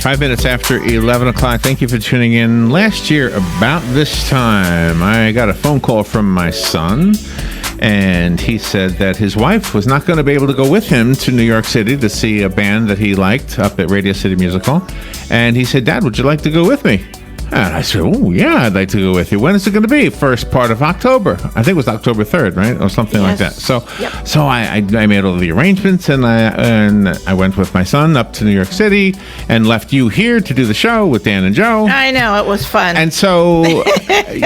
5 minutes after 11 o'clock. Thank you for tuning in. Last year, about this time, I got a phone call from my son, and he said that his wife was not going to be able to go with him to New York City to see a band that he liked up at Radio City Musical. And he said, "Dad, would you like to go with me?" And I said, "Oh, yeah, I'd like to go with you. When is it going to be?" First part of October. I think it was October 3rd, right? Or something like that. So I made all the arrangements, and I went with my son up to New York City and left you here to do the show with Dan and Joe. I know, it was fun. And so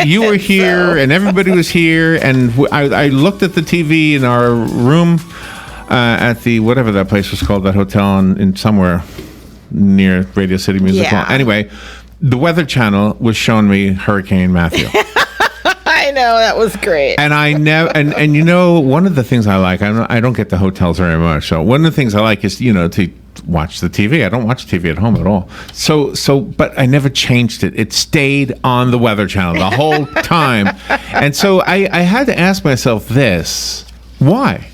you were here, and everybody was here, and I looked at the TV in our room at the, whatever that place was called, that hotel in somewhere near Radio City Musical. Yeah. Anyway, the Weather Channel was showing me Hurricane Matthew. I know, that was great. And I never, and you know, one of the things I like, I don't get to hotels very much. So one of the things I like is, to watch the TV. I don't watch TV at home at all. So, but I never changed it. It stayed on the Weather Channel the whole time. And so I had to ask myself this: why?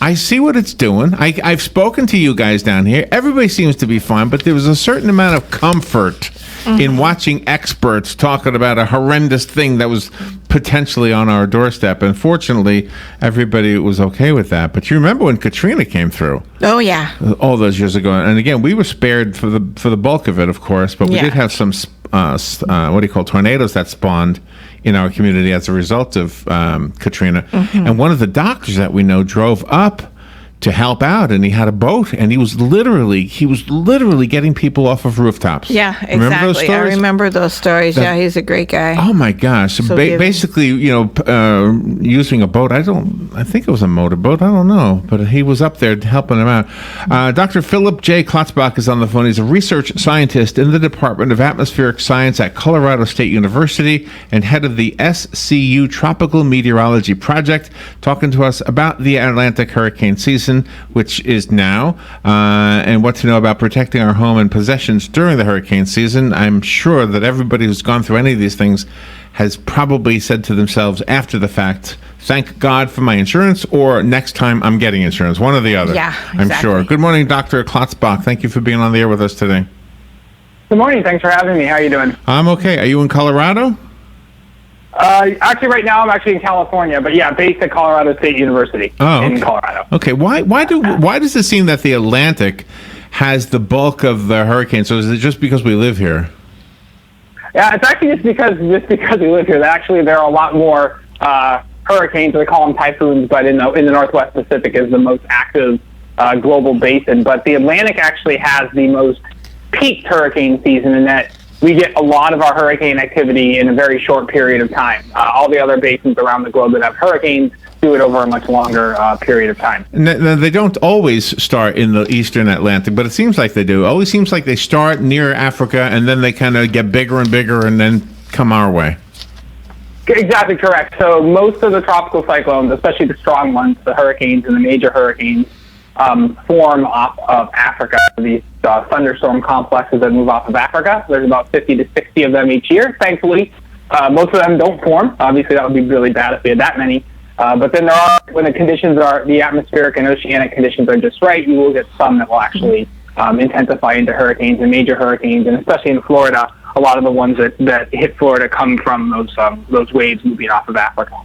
I see what it's doing. I've spoken to you guys down here. Everybody seems to be fine, but there was a certain amount of comfort in watching experts talking about a horrendous thing that was potentially on our doorstep. And fortunately, everybody was okay with that. But you remember when Katrina came through? Oh, yeah. All those years ago. And again, we were spared for the bulk of it, of course, but we did have some tornadoes that spawned in our community as a result of Katrina. And one of the doctors that we know drove up to help out, and he had a boat, and he was literally getting people off of rooftops. Yeah, exactly. Remember those stories? I remember those stories. Yeah, he's a great guy. Oh my gosh! So basically, using a boat. I think it was a motorboat. I don't know, but he was up there helping him out. Dr. Philip J. Klotzbach is on the phone. He's a research scientist in the Department of Atmospheric Science at Colorado State University and head of the SCU Tropical Meteorology Project, talking to us about the Atlantic hurricane season, which is now, and what to know about protecting our home and possessions during the hurricane season. I'm sure that everybody who's gone through any of these things has probably said to themselves after the fact, "Thank God for my insurance," or "Next time I'm getting insurance," one or the other. Yeah, exactly. I'm sure. Good morning, Dr. Klotzbach. Thank you for being on the air with us today. Good morning. Thanks for having me. How are you doing? I'm okay. Are you in Colorado? Actually, right now I'm actually in California, but yeah, based at Colorado State University in Colorado. Okay. Why does it seem that the Atlantic has the bulk of the hurricanes? So is it just because we live here? Yeah, it's actually just because we live here. Actually, there are a lot more hurricanes. They call them typhoons, but in the Northwest Pacific is the most active global basin. But the Atlantic actually has the most peaked hurricane season in that we get a lot of our hurricane activity in a very short period of time. All the other basins around the globe that have hurricanes do it over a much longer period of time. And they don't always start in the eastern Atlantic, but it seems like they do. It always seems like they start near Africa, and then they kind of get bigger and bigger, and then come our way. Exactly correct. So most of the tropical cyclones, especially the strong ones, the hurricanes and the major hurricanes, form off of Africa. These thunderstorm complexes that move off of Africa. There's about 50 to 60 of them each year. Thankfully, most of them don't form. Obviously, that would be really bad if we had that many. But then there are, when the atmospheric and oceanic conditions are just right, you will get some that will actually intensify into hurricanes and major hurricanes, and especially in Florida, a lot of the ones that hit Florida come from those waves moving off of Africa.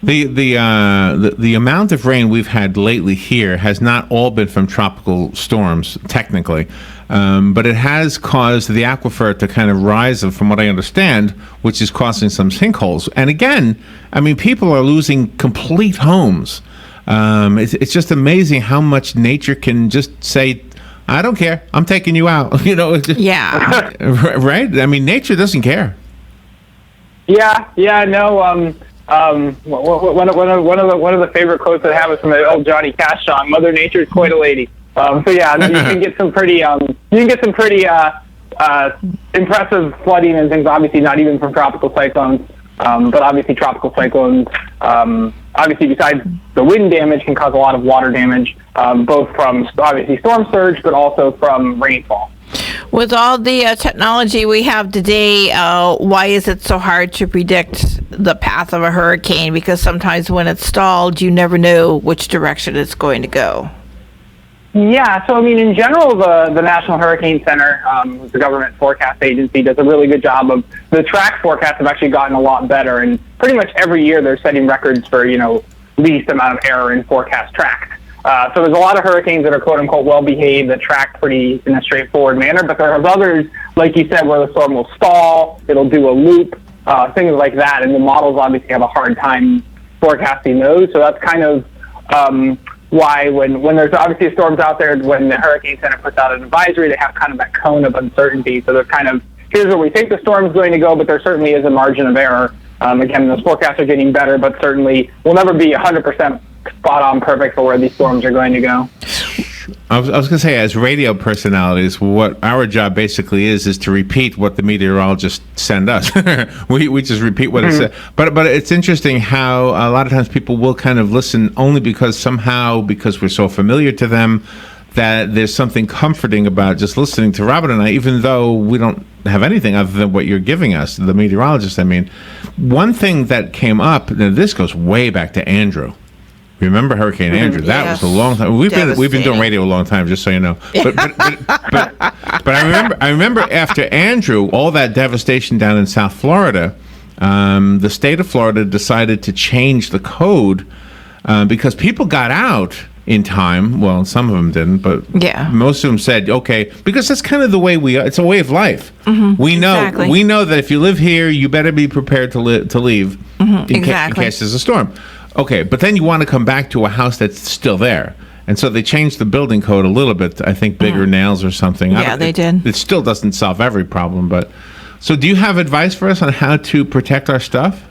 The amount of rain we've had lately here has not all been from tropical storms, technically, but it has caused the aquifer to kind of rise, from what I understand, which is causing some sinkholes. And again, I mean, people are losing complete homes. It's just amazing how much nature can just say, "I don't care, I'm taking you out." Yeah. Right? I mean, nature doesn't care. No. One of the favorite quotes I have is from the old Johnny Cash song, "Mother Nature's quite a lady." You can get some pretty impressive flooding and things. Obviously, not even from tropical cyclones, but obviously tropical cyclones. Obviously, besides the wind damage, can cause a lot of water damage, both from obviously storm surge, but also from rainfall. With all the technology we have today, why is it so hard to predict the path of a hurricane? Because sometimes when it's stalled, you never know which direction it's going to go. Yeah, so I mean, in general, the National Hurricane Center, the government forecast agency, does a really good job of the track forecasts have actually gotten a lot better, and pretty much every year they're setting records for least amount of error in forecast tracks. So there's a lot of hurricanes that are quote unquote well behaved that track pretty in a straightforward manner, but there are others, like you said, where the storm will stall, it'll do a loop, things like that, and the models obviously have a hard time forecasting those. So that's kind of why when there's obviously storms out there, when the Hurricane Center puts out an advisory, they have kind of that cone of uncertainty. So they're kind of, here's where we think the storm's going to go, but there certainly is a margin of error. Again, those forecasts are getting better, but certainly will never be 100% spot on perfect for where these storms are going to go. I was going to say, as radio personalities, what our job basically is to repeat what the meteorologists send us. we just repeat what it said. But it's interesting how a lot of times people will kind of listen only because we're so familiar to them, that there's something comforting about just listening to Robin and I, even though we don't have anything other than what you're giving us, the meteorologists. I mean, one thing that came up, and this goes way back to Andrew. Remember Hurricane Andrew? That was a long time. We've been doing radio a long time, just so you know. But I remember after Andrew, all that devastation down in South Florida, the state of Florida decided to change the code because people got out in time. Well, some of them didn't, but most of them said, okay, because that's kind of the way we are. It's a way of life. We know that if you live here, you better be prepared to leave in case there's a storm. Okay, but then you want to come back to a house that's still there. And so they changed the building code a little bit, I think bigger nails or something. Yeah, they did. It still doesn't solve every problem, but... So do you have advice for us on how to protect our stuff?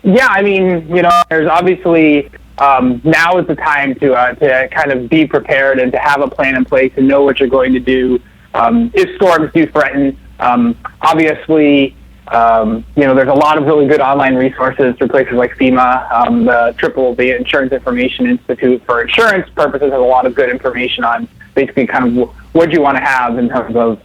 Yeah, I mean, there's obviously... now is the time to kind of be prepared and to have a plan in place and know what you're going to do if storms do threaten. Obviously... there's a lot of really good online resources through places like FEMA. The Insurance Information Institute for insurance purposes has a lot of good information on basically kind of what you want to have in terms of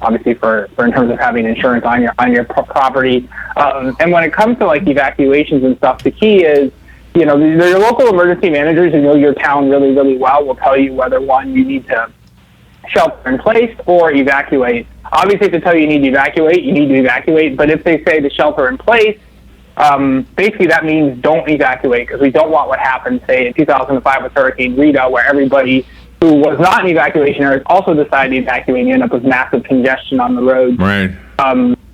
obviously for in terms of having insurance on your property. And when it comes to like evacuations and stuff, the key is your local emergency managers who know your town really, really well will tell you whether one you need to shelter in place or evacuate. Obviously, if they tell you need to evacuate, you need to evacuate. But if they say to shelter in place, basically that means don't evacuate, because we don't want what happened, say, in 2005 with Hurricane Rita, where everybody who was not in evacuation areas also decided to evacuate and you end up with massive congestion on the road. Right.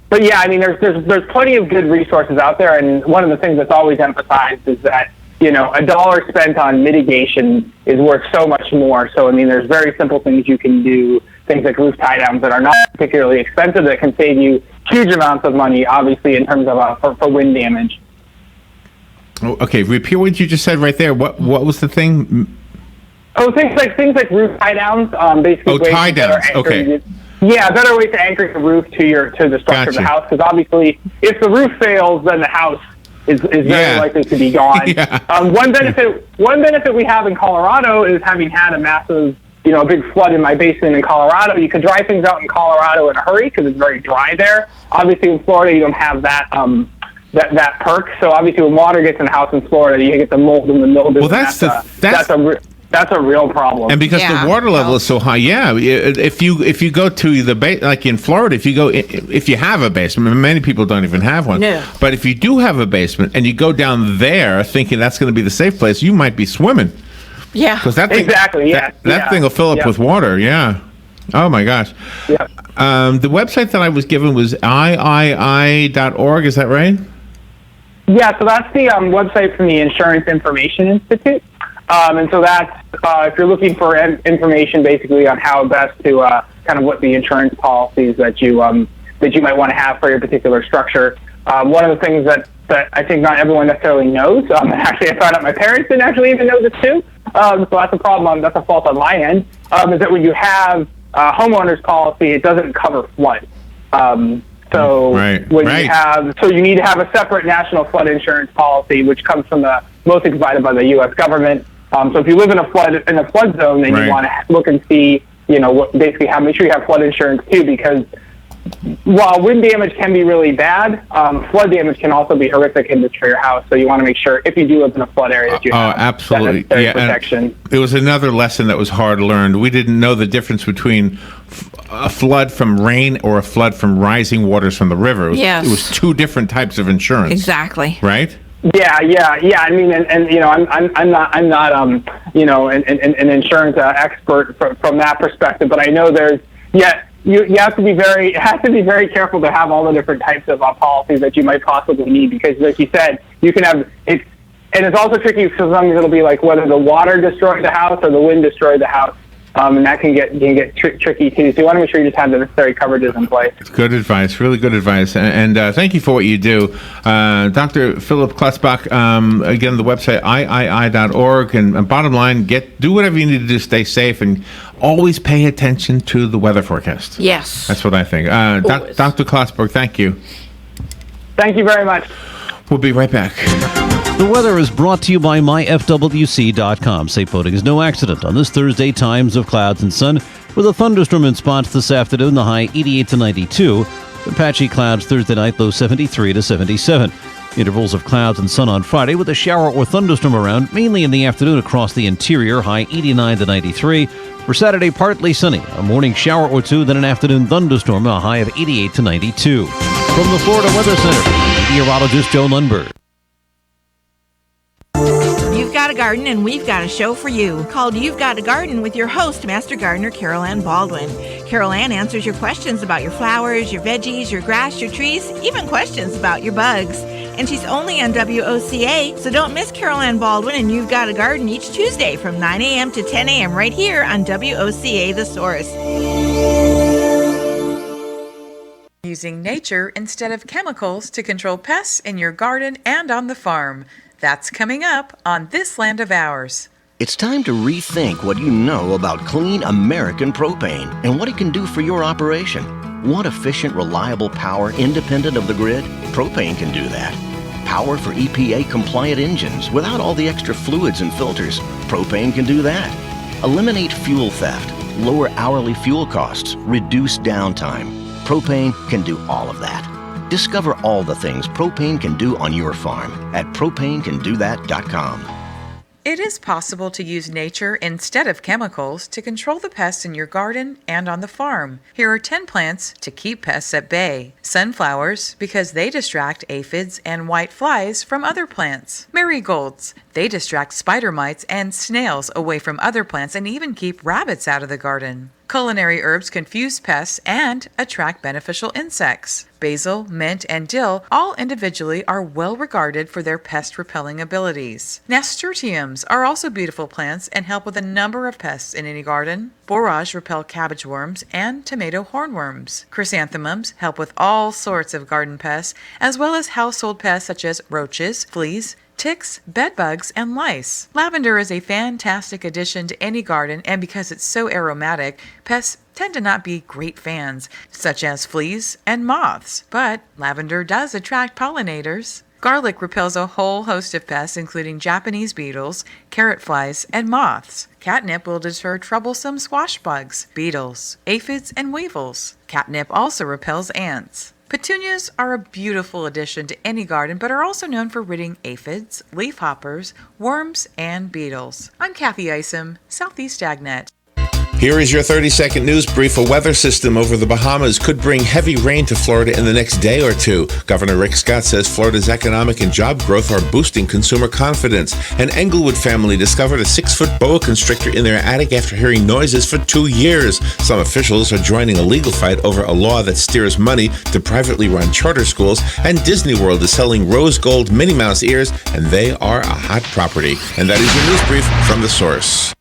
But yeah, I mean, there's plenty of good resources out there, and one of the things that's always emphasized is that a dollar spent on mitigation is worth so much more. So, I mean, there's very simple things you can do, things like roof tie-downs that are not particularly expensive that can save you huge amounts of money, obviously, in terms of for wind damage. Oh, okay, repeat what you just said right there. What was the thing? Oh, things like roof tie-downs. Basically, tie-downs. Okay. Yeah, better ways to anchor the roof to the structure of the house, because obviously, if the roof fails, then the house is very likely to be gone. One benefit we have in Colorado is having had a massive, a big flood in my basement in Colorado. You can dry things out in Colorado in a hurry because it's very dry there. Obviously, in Florida, you don't have that that perk. So obviously, when water gets in the house in Florida, you get the mold and the mildew. Well, that's a real problem. And because the water level is so high, if you go to the like in Florida, if you have a basement, many people don't even have one. No. But if you do have a basement and you go down there thinking that's going to be the safe place, you might be swimming. Yeah. Because that thing, that thing will fill up with water. Yeah. Oh my gosh. Yeah. The website that I was given was iii.org. Is that right? Yeah. So that's the website from the Insurance Information Institute. And so that's, if you're looking for information basically on how best to kind of what the insurance policies that you might want to have for your particular structure. One of the things that I think not everyone necessarily knows, actually I found out my parents didn't actually even know this too, so that's a problem, that's a fault on my end, is that when you have a homeowner's policy, it doesn't cover flood. So you need to have a separate national flood insurance policy, which comes from mostly provided by the U.S. government. So if you live in a flood zone, then you want to look and see, make sure you have flood insurance too, because while wind damage can be really bad, flood damage can also be horrific and destroy your house. So you want to make sure, if you do live in a flood area, that you have absolutely. that necessary protection. It was another lesson that was hard learned. We didn't know the difference between a flood from rain or a flood from rising waters from the river. It was two different types of insurance. Exactly. Right? Yeah. I mean, and you know, I'm not you know, an insurance expert from that perspective, but I know you have to be very careful to have all the different types of policies that you might possibly need, because, like you said, you can have it, and it's also tricky because sometimes it'll be like whether the water destroyed the house or the wind destroyed the house. And that can get tricky too. So you want to make sure you just have the necessary coverages in place. Good advice, really good advice, and thank you for what you do, Dr. Philip Klotzbach. Again, the website iii.org, and bottom line, do whatever you need to do, stay safe, and always pay attention to the weather forecast. Yes, that's what I think. Dr. Klotzbach, thank you. Thank you very much. We'll be right back. The weather is brought to you by myfwc.com. Safe boating is no accident on this Thursday. Times of clouds and sun with a thunderstorm in spots this afternoon. The high 88 to 92. The patchy clouds Thursday night, low 73 to 77. Intervals of clouds and sun on Friday with a shower or thunderstorm around, mainly in the afternoon across the interior. High 89 to 93. For Saturday, partly sunny. A morning shower or two, then an afternoon thunderstorm. A high of 88 to 92. From the Florida Weather Center, meteorologist Joe Lundberg. You've got a garden and we've got a show for you called You've Got a Garden with your host, Master Gardener Carol Ann Baldwin. Carol Ann answers your questions about your flowers, your veggies, your grass, your trees, even questions about your bugs. And she's only on WOCA, so don't miss Carol Ann Baldwin and You've Got a Garden each Tuesday from 9 a.m. to 10 a.m. right here on WOCA The Source. Using nature instead of chemicals to control pests in your garden and on the farm. That's coming up on This Land of Ours. It's time to rethink what you know about clean American propane and what it can do for your operation. Want efficient, reliable power independent of the grid? Propane can do that. Power for EPA-compliant engines without all the extra fluids and filters? Propane can do that. Eliminate fuel theft, lower hourly fuel costs, reduce downtime. Propane can do all of that. Discover all the things propane can do on your farm at propanecandothat.com. It is possible to use nature instead of chemicals to control the pests in your garden and on the farm. Here are 10 plants to keep pests at bay. Sunflowers, because they distract aphids and white flies from other plants. Marigolds, they distract spider mites and snails away from other plants and even keep rabbits out of the garden. Culinary herbs confuse pests and attract beneficial insects. Basil, mint, and dill all individually are well regarded for their pest-repelling abilities. Nasturtiums are also beautiful plants and help with a number of pests in any garden. Borage repel cabbage worms and tomato hornworms. Chrysanthemums help with all sorts of garden pests, as well as household pests such as roaches, fleas, ticks, bedbugs, and lice. Lavender is a fantastic addition to any garden, and because it's so aromatic, pests tend to not be great fans, such as fleas and moths. But lavender does attract pollinators. Garlic repels a whole host of pests, including Japanese beetles, carrot flies, and moths. Catnip will deter troublesome squash bugs, beetles, aphids, and weevils. Catnip also repels ants. Petunias are a beautiful addition to any garden, but are also known for ridding aphids, leafhoppers, worms, and beetles. I'm Kathy Isom, Southeast AgNet. Here is your 30-second news brief. A weather system over the Bahamas could bring heavy rain to Florida in the next day or two. Governor Rick Scott says Florida's economic and job growth are boosting consumer confidence. An Englewood family discovered a 6-foot boa constrictor in their attic after hearing noises for 2 years. Some officials are joining a legal fight over a law that steers money to privately run charter schools. And Disney World is selling rose gold Minnie Mouse ears, and they are a hot property. And that is your news brief from The Source.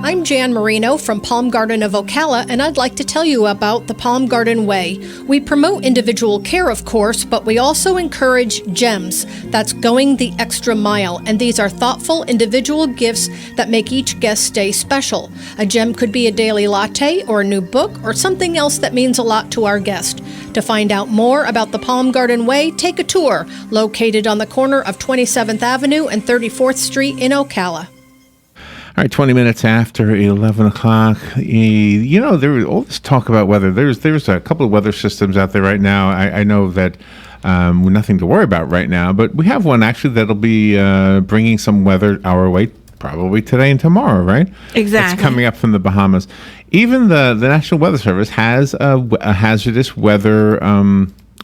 I'm Jan Marino from Palm Garden of Ocala, and I'd like to tell you about the Palm Garden Way. We promote individual care, of course, but we also encourage GEMS. That's going the extra mile, and these are thoughtful individual gifts that make each guest stay special. A gem could be a daily latte or a new book or something else that means a lot to our guest. To find out more about the Palm Garden Way, take a tour, located on the corner of 27th Avenue and 34th Street in Ocala. All right, 20 minutes after 11 o'clock. There was all this talk about weather. There's a couple of weather systems out there right now. I know that we're nothing to worry about right now, but we have one actually that'll be bringing some weather our way probably today and tomorrow, right? Exactly. It's coming up from the Bahamas. Even the National Weather Service has a hazardous weather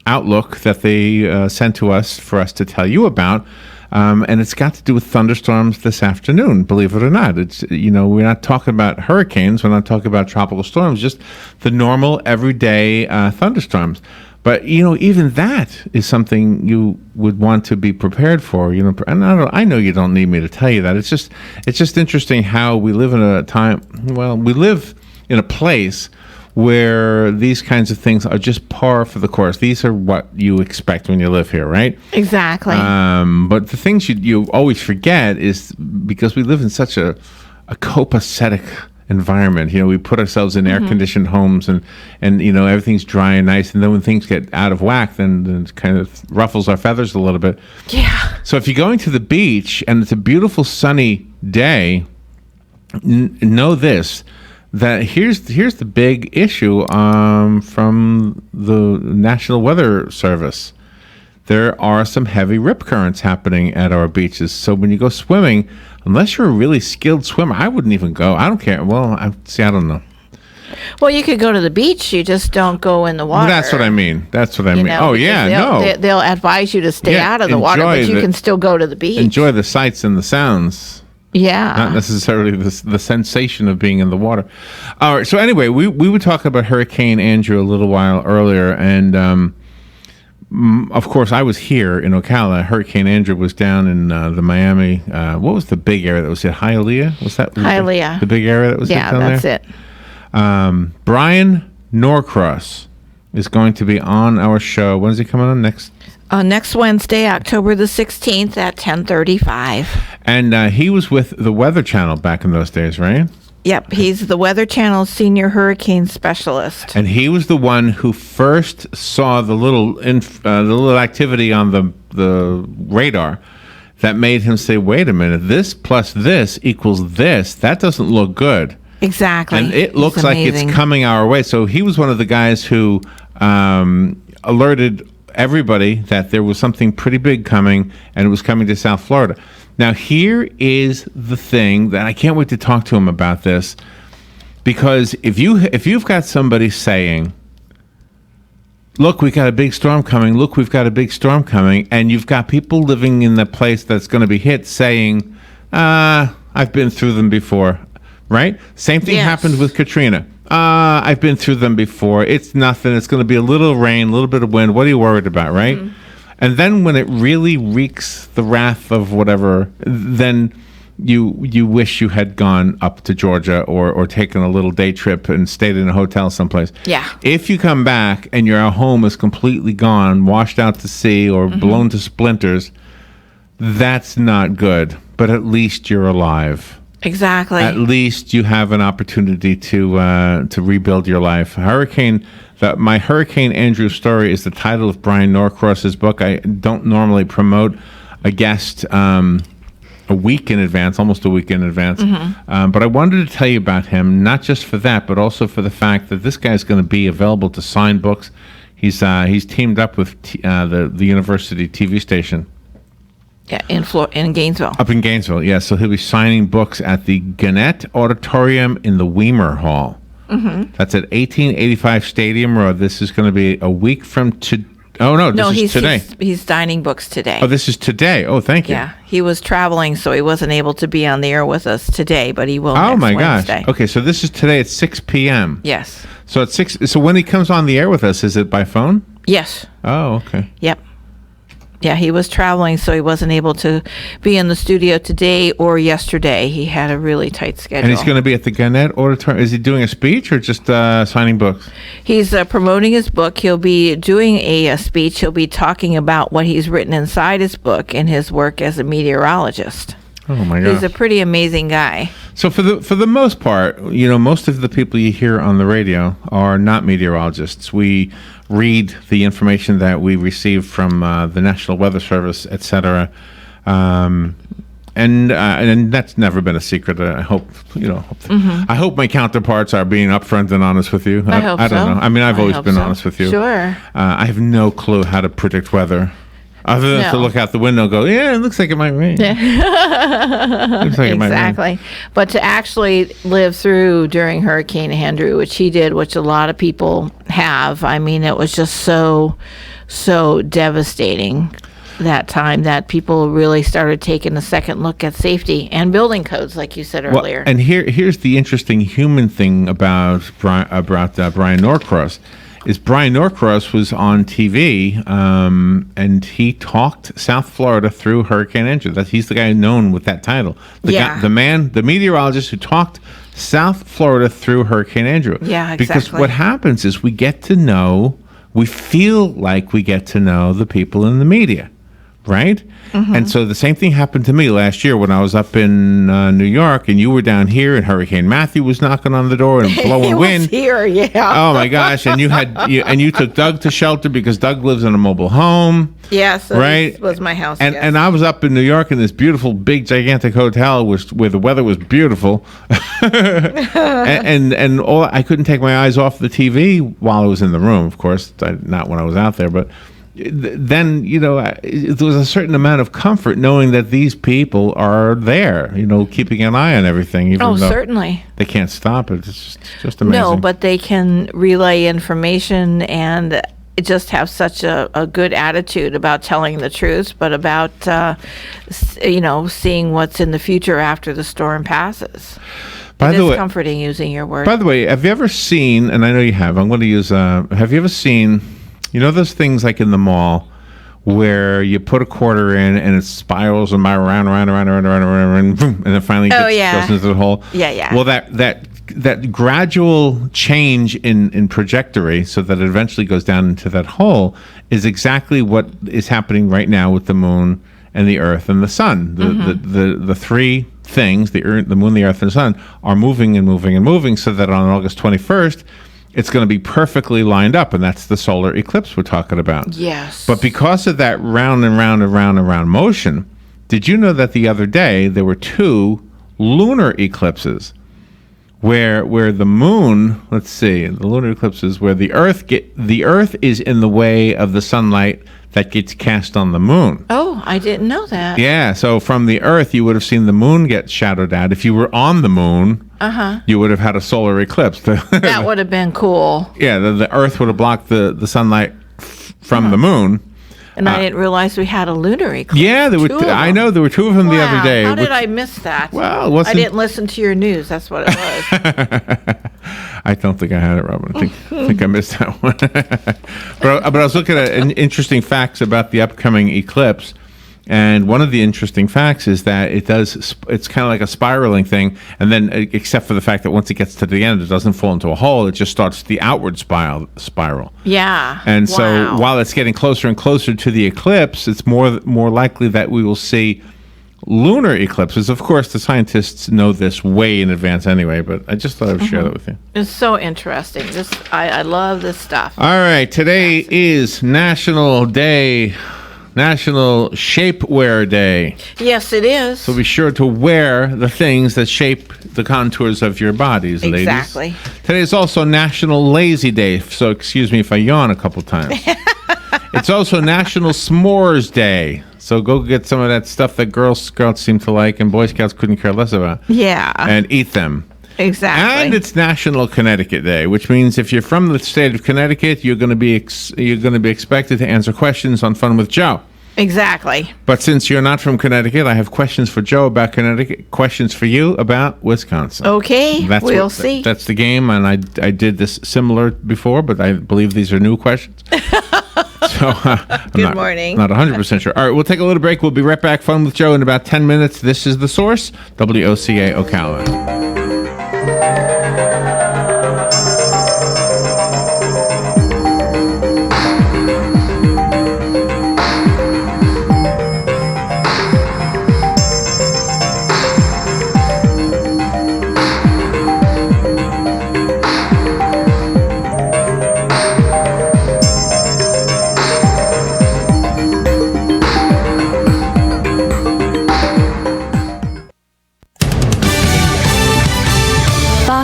outlook that they sent to us for us to tell you about. And it's got to do with thunderstorms this afternoon, believe it or not. It's, we're not talking about hurricanes. We're not talking about tropical storms, just the normal everyday thunderstorms. But, even that is something you would want to be prepared for, and I know you don't need me to tell you that. It's just interesting how we live in a time, we live in a place where these kinds of things are just par for the course. These are what you expect when you live here, right? Exactly. But the things you always forget is because we live in such a copacetic environment. We put ourselves in air-conditioned homes and everything's dry and nice. And then when things get out of whack, then it kind of ruffles our feathers a little bit. Yeah. So if you're going to the beach and it's a beautiful sunny day, know this, that here's the big issue from the National Weather Service. There are some heavy rip currents happening at our beaches. So when you go swimming, unless you're a really skilled swimmer, I wouldn't even go. I don't care. Well, I don't know. Well, you could go to the beach. You just don't go in the water. That's what I mean. Oh, yeah, they'll advise you to stay out of the water, but you can still go to the beach. Enjoy the sights and the sounds. Yeah. Not necessarily the sensation of being in the water. All right. So anyway, we were talking about Hurricane Andrew a little while earlier, and of course, I was here in Ocala. Hurricane Andrew was down in the Miami. What was the big area that was hit? Hialeah? Was that Hialeah? The big area that was hit down there? Yeah, that's it. Brian Norcross is going to be on our show. When is he coming on next? Next Wednesday, October the 16th at 10:35. And he was with the Weather Channel back in those days, right? Yep, he's the Weather Channel's senior hurricane specialist. And he was the one who first saw the little activity on the radar that made him say, "Wait a minute, this plus this equals this. That doesn't look good." Exactly. And it looks like it's coming our way. So he was one of the guys who alerted everybody that there was something pretty big coming, and it was coming to South Florida. Now, here is the thing that I can't wait to talk to him about this, because if you've got somebody saying, "Look, we got a big storm coming. Look, we've got a big storm coming," and you've got people living in the place that's going to be hit saying, "I've been through them before," right? Same thing happened with Katrina. I've been through them before. It's nothing. It's going to be a little rain, a little bit of wind. What are you worried about, right? Mm-hmm. And then when it really wreaks the wrath of whatever, then you wish you had gone up to Georgia or taken a little day trip and stayed in a hotel someplace. Yeah. If you come back and your home is completely gone, washed out to sea, or blown to splinters, that's not good. But at least you're alive. Exactly. At least you have an opportunity to rebuild your life. My Hurricane Andrew story is the title of Brian Norcross's book. I don't normally promote a guest a week in advance, almost a week in advance. But I wanted to tell you about him, not just for that, but also for the fact that this guy's going to be available to sign books. He's teamed up with the university TV station. Yeah, in Gainesville. Up in Gainesville, yeah. So he'll be signing books at the Gannett Auditorium in the Weimer Hall. Mm-hmm. That's at 1885 Stadium Road. This is going to be a week from today. Oh, no, this is today. He's signing books today. Oh, this is today. Oh, thank you. Yeah, he was traveling, so he wasn't able to be on the air with us today, but he will next Wednesday. Gosh. Okay, so this is today at 6 p.m. Yes. So at 6. So when he comes on the air with us, is it by phone? Yes. Oh, okay. Yep. Yeah, he was traveling, so he wasn't able to be in the studio today or yesterday. He had a really tight schedule. And he's going to be at the Gannett Auditorium. Is he doing a speech or just signing books? He's promoting his book. He'll be doing a speech. He'll be talking about what he's written inside his book and his work as a meteorologist. Oh, my God. He's a pretty amazing guy. So for the most part, most of the people you hear on the radio are not meteorologists. We read the information that we receive from the National Weather Service, etc. And And that's never been a secret. I hope I hope my counterparts are being upfront and honest with you. I hope I don't so. know. I mean, I've I always hope been so. honest with you. Sure. I have no clue how to predict weather, other than to No. look out the window and go, yeah, it looks like it might rain. Looks like it might rain. Exactly. But to actually live through during Hurricane Andrew, which he did, which a lot of people have, I mean, it was just so devastating that time that people really started taking a second look at safety and building codes, like you said earlier. And here's the interesting human thing about Brian Norcross. Is Brian Norcross was on TV, and he talked South Florida through Hurricane Andrew. He's the guy known with that title. The meteorologist who talked South Florida through Hurricane Andrew. Yeah, exactly. Because what happens is we feel like we get to know the people in the media, right? Mm-hmm. And so the same thing happened to me last year when I was up in New York, and you were down here, and Hurricane Matthew was knocking on the door and blowing He wind. was here, yeah. Oh my gosh! And you took Doug to shelter because Doug lives in a mobile home. Yeah, so right. this was my house. And yes. and I was up in New York in this beautiful, big, gigantic hotel where the weather was beautiful, and all I couldn't take my eyes off the TV while I was in the room. Of course, not when I was out there, but. Then there was a certain amount of comfort knowing that these people are there, keeping an eye on everything. Even though certainly they can't stop it. It's just amazing. No, but they can relay information and just have such a good attitude about telling the truth, but about seeing what's in the future after the storm passes. By the way, comforting using your word. By the way, have you ever seen? And I know you have. I'm going to use. Have you ever seen? Those things like in the mall where you put a quarter in and it spirals and around, and then finally goes into the hole. Yeah. Well, that gradual change in trajectory, so that it eventually goes down into that hole, is exactly what is happening right now with the moon and the Earth and the Sun. The three things, the moon, the Earth, and the Sun, are moving and moving and moving, so that on August 21st. It's going to be perfectly lined up, and that's the solar eclipse we're talking about. Yes. But because of that round and round and round and round motion, did you know that the other day there were 2 lunar eclipses where the moon, let's see, the lunar eclipses where the Earth is in the way of the sunlight that gets cast on the moon. Oh, I didn't know that. Yeah, so from the Earth, you would have seen the moon get shadowed out. If you were on the moon, you would have had a solar eclipse. That would have been cool. Yeah, the Earth would have blocked the sunlight from the moon. And I didn't realize we had a lunar eclipse. Yeah, there were. I know there were 2 of them the other day. How did I miss that? Well, I didn't listen to your news. That's what it was. I don't think I had it, Robin. I think I missed that one. but I was looking at interesting facts about the upcoming eclipse, and one of the interesting facts is that it's kind of like a spiraling thing, and then except for the fact that once it gets to the end, it doesn't fall into a hole. It just starts the outward spiral. Yeah. And so while it's getting closer and closer to the eclipse, it's more likely that we will see lunar eclipses. Of course, the scientists know this way in advance anyway, but I just thought I would share that with you. It's so interesting. I love this stuff. All right. Today is National Shapewear Day. Yes, it is. So be sure to wear the things that shape the contours of your bodies, ladies. Exactly. Today is also National Lazy Day, so excuse me if I yawn a couple times. It's also National S'mores Day. So go get some of that stuff that Girl Scouts seem to like and Boy Scouts couldn't care less about. Yeah. And eat them. Exactly. And it's National Connecticut Day, which means if you're from the state of Connecticut, you're going to be expected to answer questions on Fun with Joe. Exactly. But since you're not from Connecticut, I have questions for Joe about Connecticut, questions for you about Wisconsin. Okay, we'll see. That's the game, and I did this similar before, but I believe these are new questions. So Good morning. Not 100% sure. All right, we'll take a little break. We'll be right back. Fun with Joe in about 10 minutes. This is The Source, WOCA Ocala.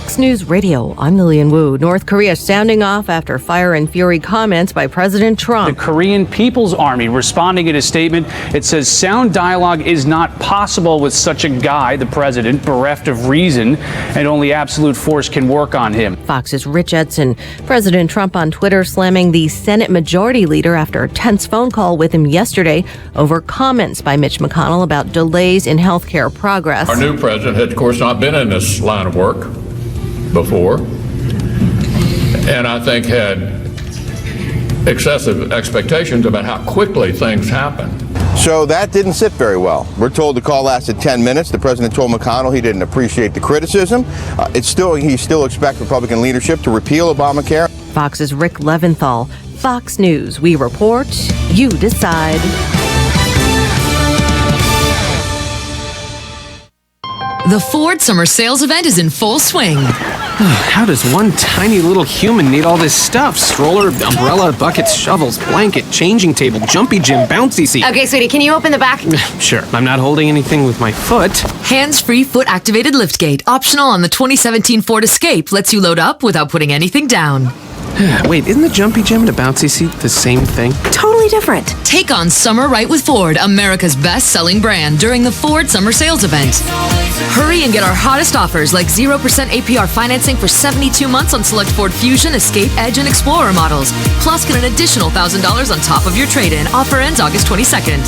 Fox News Radio, I'm Lillian Wu. North Korea sounding off after fire and fury comments by President Trump. The Korean People's Army responding in a statement. It says sound dialogue is not possible with such a guy, the president, bereft of reason, and only absolute force can work on him. Fox's Rich Edson. President Trump on Twitter slamming the Senate Majority Leader after a tense phone call with him yesterday over comments by Mitch McConnell about delays in health care progress. Our new president had, of course, not been in this line of work before, and I think had excessive expectations about how quickly things happen. So that didn't sit very well. We're told the call lasted 10 minutes. The president told McConnell he didn't appreciate the criticism. He still expects Republican leadership to repeal Obamacare. Fox's Rick Leventhal. Fox News. We report, you decide. The Ford Summer Sales Event is in full swing. How does one tiny little human need all this stuff? Stroller, umbrella, buckets, shovels, blanket, changing table, jumpy gym, bouncy seat. Okay, sweetie, can you open the back? Sure, I'm not holding anything with my foot. Hands-free foot-activated liftgate, optional on the 2017 Ford Escape, lets you load up without putting anything down. Wait, isn't the jumpy gym and a bouncy seat the same thing? Totally different. Take on summer right with Ford, America's best-selling brand, during the Ford Summer Sales Event. Hurry and get our hottest offers like 0% APR financing for 72 months on select Ford Fusion, Escape, Edge, and Explorer models. Plus, get an additional $1,000 on top of your trade-in. Offer ends August 22nd.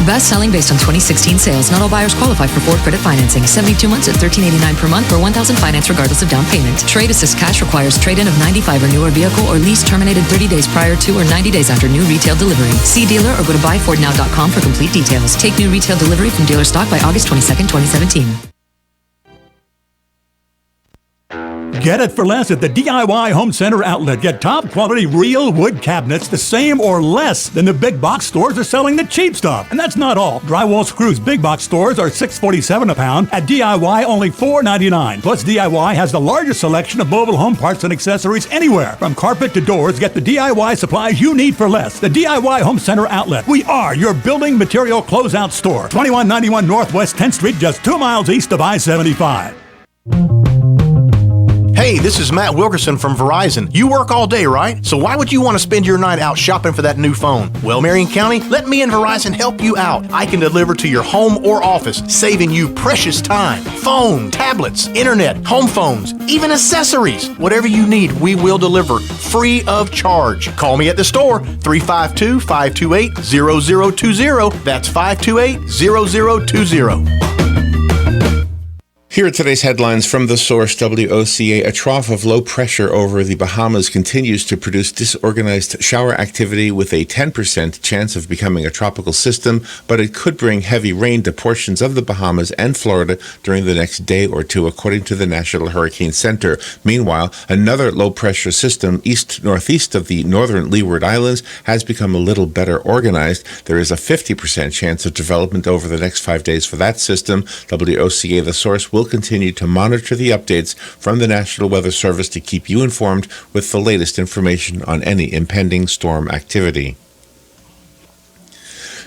Best-selling based on 2016 sales. Not all buyers qualify for Ford credit financing. 72 months at $1,389 per month or $1,000 finance regardless of down payment. Trade Assist cash requires trade-in of 95 or newer vehicle or lease terminated 30 days prior to or 90 days after new retail delivery. See dealer or go to buyfordnow.com for complete details. Take new retail delivery from dealer stock by August 22nd, 2017. Get it for less at the DIY Home Center outlet. Get top quality real wood cabinets the same or less than the big box stores are selling the cheap stuff. And that's not all. Drywall screws big box stores are $6.47 a pound. At DIY, only $4.99. Plus, DIY has the largest selection of mobile home parts and accessories anywhere. From carpet to doors, get the DIY supplies you need for less. The DIY Home Center outlet. We are your building material closeout store. 2191 Northwest 10th Street, just 2 miles east of I-75. Hey, this is Matt Wilkerson from Verizon. You work all day, right? So why would you want to spend your night out shopping for that new phone? Well, Marion County, let me and Verizon help you out. I can deliver to your home or office, saving you precious time. Phone, tablets, internet, home phones, even accessories. Whatever you need, we will deliver free of charge. Call me at the store, 352-528-0020. That's 528-0020. Here are today's headlines from the source WOCA. A trough of low pressure over the Bahamas continues to produce disorganized shower activity with a 10% chance of becoming a tropical system, but it could bring heavy rain to portions of the Bahamas and Florida during the next day or two, according to the National Hurricane Center. Meanwhile, another low pressure system east-northeast of the northern Leeward Islands has become a little better organized. There is a 50% chance of development over the next 5 days for that system. WOCA, the source, will continue to monitor the updates from the National Weather Service to keep you informed with the latest information on any impending storm activity.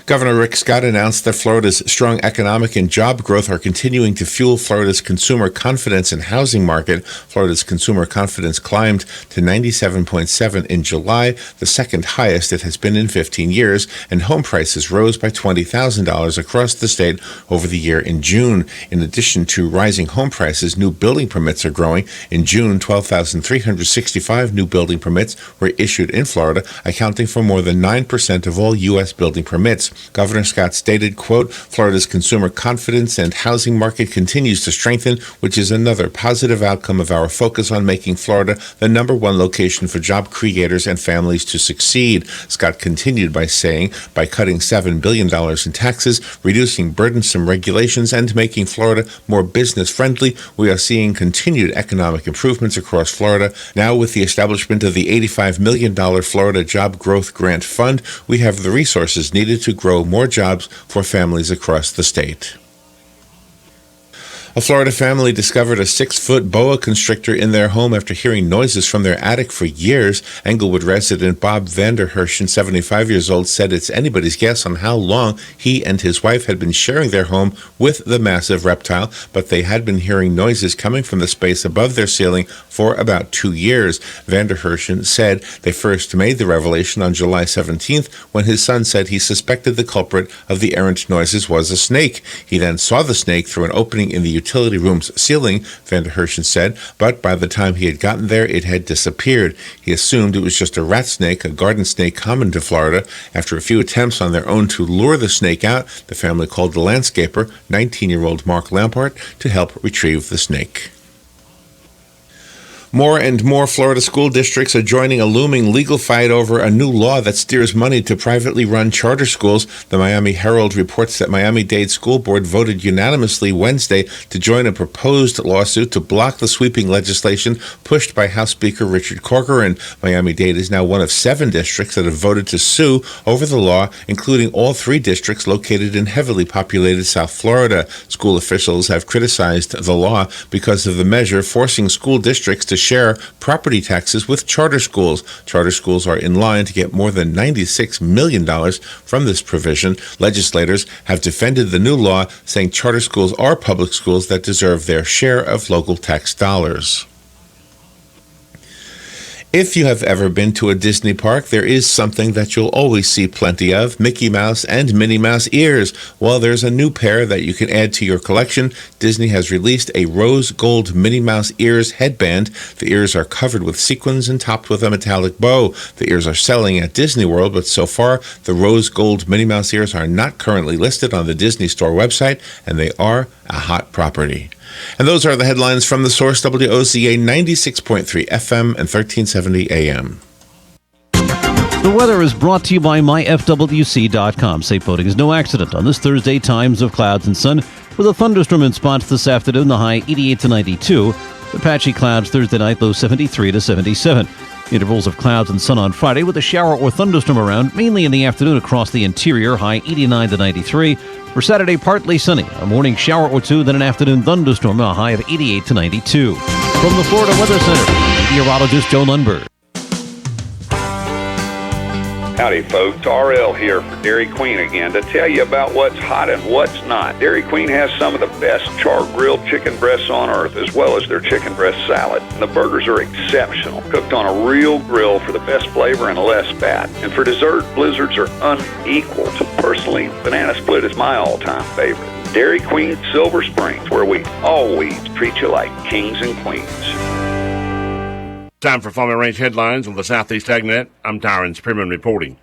Governor Rick Scott announced that Florida's strong economic and job growth are continuing to fuel Florida's consumer confidence and housing market. Florida's consumer confidence climbed to 97.7 in July, the second highest it has been in 15 years, and home prices rose by $20,000 across the state over the year in June. In addition to rising home prices, new building permits are growing. In June, 12,365 new building permits were issued in Florida, accounting for more than 9% of all U.S. building permits. Governor Scott stated, quote, Florida's consumer confidence and housing market continues to strengthen, which is another positive outcome of our focus on making Florida the number one location for job creators and families to succeed. Scott continued by saying, by cutting $7 billion in taxes, reducing burdensome regulations, and making Florida more business-friendly, we are seeing continued economic improvements across Florida. Now, with the establishment of the $85 million Florida Job Growth Grant Fund, we have the resources needed to grow more jobs for families across the state. A Florida family discovered a 6-foot boa constrictor in their home after hearing noises from their attic for years. Englewood resident Bob Vanderherschen, 75 years old, said it's anybody's guess on how long he and his wife had been sharing their home with the massive reptile, but they had been hearing noises coming from the space above their ceiling for about 2 years. Vanderherschen said they first made the revelation on July 17th when his son said he suspected the culprit of the errant noises was a snake. He then saw the snake through an opening in the utility room's ceiling, Vanderherschen said, but by the time he had gotten there, it had disappeared. He assumed it was just a rat snake, a garden snake common to Florida. After a few attempts on their own to lure the snake out, the family called the landscaper, 19-year-old Mark Lampart, to help retrieve the snake. More and more Florida school districts are joining a looming legal fight over a new law that steers money to privately run charter schools. The Miami Herald reports that Miami-Dade School Board voted unanimously Wednesday to join a proposed lawsuit to block the sweeping legislation pushed by House Speaker Richard Corcoran. Miami-Dade is now one of 7 districts that have voted to sue over the law, including all 3 districts located in heavily populated South Florida. School officials have criticized the law because of the measure forcing school districts to share property taxes with charter schools. Charter schools are in line to get more than $96 million from this provision. Legislators have defended the new law, saying charter schools are public schools that deserve their share of local tax dollars. If you have ever been to a Disney park, there is something that you'll always see plenty of: Mickey Mouse and Minnie Mouse ears. Well, there's a new pair that you can add to your collection. Disney has released a rose gold Minnie Mouse ears headband. The ears are covered with sequins and topped with a metallic bow. The ears are selling at Disney World, but so far, the rose gold Minnie Mouse ears are not currently listed on the Disney Store website, and they are a hot property. And those are the headlines from The Source, WOZA 96.3 FM and 1370 AM. The weather is brought to you by myfwc.com. Safe boating is no accident on this Thursday. Times of clouds and sun with a thunderstorm in spots this afternoon. The high 88 to 92. The patchy clouds Thursday night, low 73 to 77. Intervals of clouds and sun on Friday with a shower or thunderstorm around, mainly in the afternoon across the interior, high 89 to 93. For Saturday, partly sunny, a morning shower or 2, then an afternoon thunderstorm, a high of 88 to 92. From the Florida Weather Center, meteorologist Joe Lundberg. Howdy folks, RL here for Dairy Queen again to tell you about what's hot and what's not. Dairy Queen has some of the best char-grilled chicken breasts on earth, as well as their chicken breast salad. And the burgers are exceptional, cooked on a real grill for the best flavor and less fat. And for dessert, blizzards are unequaled. Personally, banana split is my all-time favorite. Dairy Queen Silver Springs, where we always treat you like kings and queens. Time for Farming Range headlines on the Southeast AgNet. I'm Tyron Spearman reporting.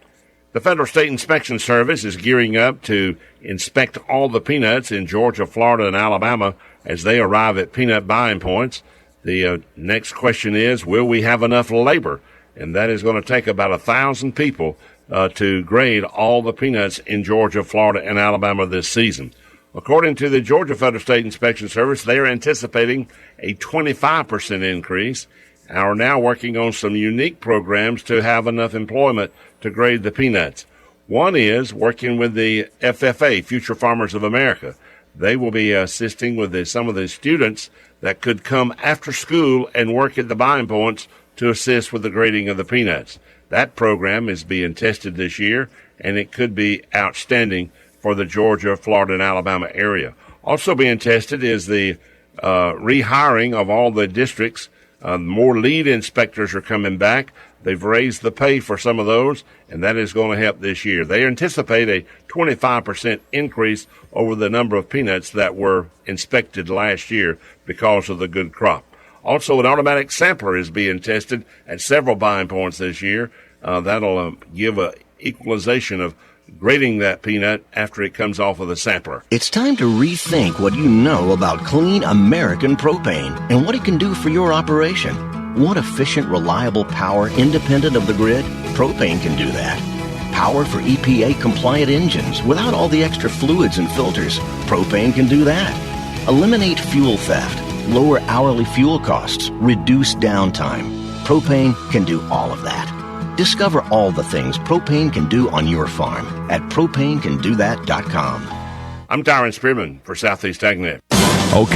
The Federal State Inspection Service is gearing up to inspect all the peanuts in Georgia, Florida, and Alabama as they arrive at peanut buying points. The next question is, will we have enough labor? And that is going to take about 1,000 people to grade all the peanuts in Georgia, Florida, and Alabama this season. According to the Georgia Federal State Inspection Service, they are anticipating a 25% increase and are now working on some unique programs to have enough employment to grade the peanuts. One is working with the FFA, Future Farmers of America. They will be assisting with some of the students that could come after school and work at the buying points to assist with the grading of the peanuts. That program is being tested this year, and it could be outstanding for the Georgia, Florida, and Alabama area. Also being tested is the rehiring of all the districts. More lead inspectors are coming back. They've raised the pay for some of those, and that is going to help this year. They anticipate a 25% increase over the number of peanuts that were inspected last year because of the good crop. Also, an automatic sampler is being tested at several buying points this year. That'll give an equalization of grading that peanut after it comes off of the sampler. It's time to rethink what you know about clean American propane and what it can do for your operation. Want efficient, reliable power independent of the grid? Propane can do that. Power for EPA-compliant engines without all the extra fluids and filters. Propane can do that. Eliminate fuel theft, lower hourly fuel costs, reduce downtime. Propane can do all of that. Discover all the things propane can do on your farm at propanecandothat.com. I'm Tyron Spearman for Southeast AgNet. Okay.